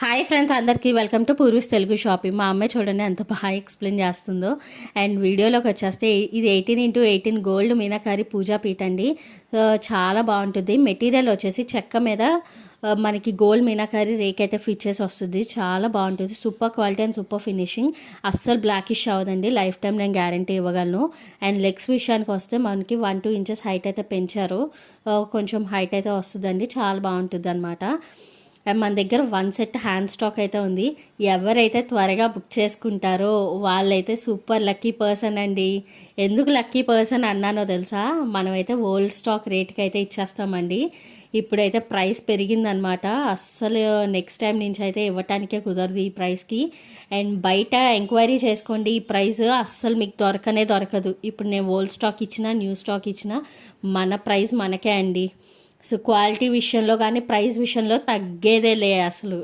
Hi friends, అందరికీ welcome to పూర్వీస్ Telugu shopping. మా అమ్మాయి చూడండి ఎంత బాగా ఎక్స్ప్లెయిన్ చేస్తుందో. అండ్ వీడియోలోకి వచ్చేస్తే ఇది 18x18 గోల్డ్ మీనాకారి పూజా పీఠ అండి. చాలా బాగుంటుంది. మెటీరియల్ వచ్చేసి చెక్క మీద మనకి గోల్డ్ మీనాకారి రేక్ అయితే ఫిట్ చేసి వస్తుంది. చాలా బాగుంటుంది. Super quality and super finishing. అస్సలు బ్లాకిష్ అవ్వదండి. లైఫ్ టైం నేను గ్యారంటీ ఇవ్వగలను. అండ్ లెగ్స్ విషయానికి వస్తే మనకి 1-2 ఇంచెస్ హైట్ అయితే పెంచారు. కొంచెం హైట్ అయితే వస్తుందండి. చాలా బాగుంటుంది అనమాట. మన దగ్గర 1 సెట్ హ్యాండ్ స్టాక్ అయితే ఉంది. ఎవరైతే త్వరగా బుక్ చేసుకుంటారో వాళ్ళైతే సూపర్ లక్కీ పర్సన్ అండి. ఎందుకు లక్కీ పర్సన్ అన్నానో తెలుసా? మనమైతే ఓల్డ్ స్టాక్ రేట్కి అయితే ఇచ్చేస్తామండి. ఇప్పుడైతే ప్రైస్ పెరిగిందనమాట. అస్సలు నెక్స్ట్ టైం నుంచి అయితే ఇవ్వటానికే కుదరదు ఈ ప్రైస్కి. అండ్ బయట ఎంక్వైరీ చేసుకోండి. ఈ ప్రైస్ అస్సలు మీకు దొరకదు. ఇప్పుడు నేను ఓల్డ్ స్టాక్ ఇచ్చినా న్యూ స్టాక్ ఇచ్చినా మన ప్రైస్ మనకే అండి. సో క్వాలిటీ విషయంలో కానీ ప్రైస్ విషయంలో తగ్గేదే లే అసలు.